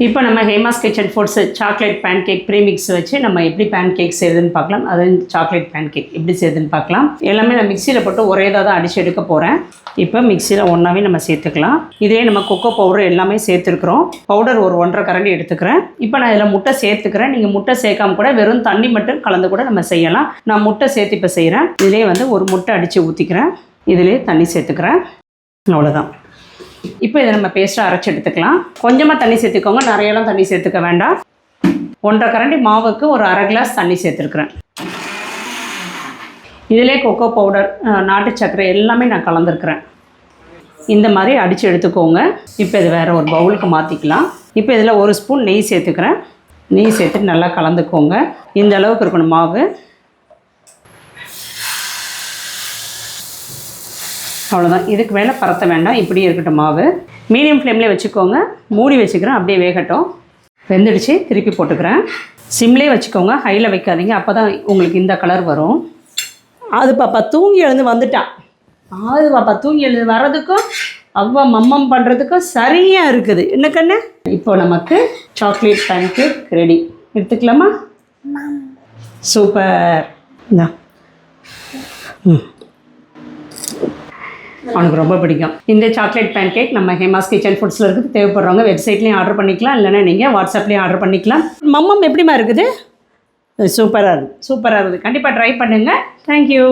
இப்போ நம்ம Hema's kitchen foods chocolate pancake premix வச்சு நம்ம எப்படி பேன் கேக் செய்யுதுன்னு பார்க்கலாம். அது சாக்லேட் பேன் கேக் எப்படி செய்யுதுன்னு பார்க்கலாம். எல்லாமே நான் மிக்சியில் போட்டு ஒரே இதாக தான் அடித்து எடுக்க போகிறேன். இப்போ மிக்சியில் ஒன்றாவே நம்ம சேர்த்துக்கலாம். இதே நம்ம கொக்கோ பவுடர் எல்லாமே சேர்த்துருக்குறோம். பவுடர் ஒரு 1.5 கரண்டி எடுத்துக்கிறேன். இப்போ நான் இதில் முட்டை சேர்த்துக்கிறேன். நீங்கள் முட்டை சேர்க்காம கூட வெறும் தண்ணி மட்டும் கலந்து கூட நம்ம செய்யலாம். நான் முட்டை சேர்த்து இப்போ செய்கிறேன். இதிலே வந்து ஒரு முட்டை அடித்து ஊற்றிக்கிறேன். இதிலே தண்ணி சேர்த்துக்கிறேன். அவ்வளோதான். இப்போ இதை நம்ம பேஸ்ட்டாக அரைச்சி எடுத்துக்கலாம். கொஞ்சமாக தண்ணி சேர்த்துக்கோங்க, நிறையெல்லாம் தண்ணி சேர்த்துக்க வேண்டாம். 1.5 கரண்டி மாவுக்கு ஒரு 1/2 கிளாஸ் தண்ணி சேர்த்துருக்குறேன். இதிலே கொக்கோ பவுடர், நாட்டு சர்க்கரை எல்லாமே நான் கலந்துருக்குறேன். இந்த மாதிரி அடித்து எடுத்துக்கோங்க. இப்போ இது வேறு ஒரு பவுலுக்கு மாற்றிக்கலாம். இப்போ இதில் 1 ஸ்பூன் நெய் சேர்த்துக்கிறேன். நெய் சேர்த்துட்டு நல்லா கலந்துக்கோங்க. இந்த அளவுக்கு இருக்கணும் மாவு. அவ்வளோதான். இதுக்கு மேலே பரத்த வேண்டாம், இப்படியே இருக்கட்டும் மாவு. மீடியம் ஃப்ளேம்லேயே வச்சுக்கோங்க. மூடி வச்சுக்கிறேன், அப்படியே வேகட்டும். வெந்துடுச்சு, திருப்பி போட்டுக்கிறேன். சிம்லேயே வச்சுக்கோங்க, ஹையில் வைக்காதீங்க, அப்போ தான் உங்களுக்கு இந்த கலர் வரும். அது பாப்பா தூங்கி எழுந்து வந்துட்டான். அது பாப்பா தூங்கி எழுந்து வர்றதுக்கும் அவ்வளோ மம்மம் பண்ணுறதுக்கும் சரியாக இருக்குது. என்ன கண்ணு? இப்போ நமக்கு சாக்லேட் பேன் கேக் ரெடி. எடுத்துக்கலாமா? சூப்பர். இந்தா. அவனுக்கு ரொம்ப பிடிக்கும் இந்த சாக்லேட் பேன் கேக். நம்ம ஹேமாஸ் கிச்சன் ஃபுட்ஸில் இருக்குது. தேவைப்படுறவங்க வெப்சைட்லேயும் ஆர்டர் பண்ணிக்கலாம், இல்லைன்னா நீங்கள் வாட்ஸ்அப்லேயும் ஆர்டர் பண்ணிக்கலாம். மம்மம் எப்படிமா இருக்குது? சூப்பராக இருக்குது, சூப்பராக இருக்குது. கண்டிப்பாக ட்ரை பண்ணுங்கள். தேங்க்யூ.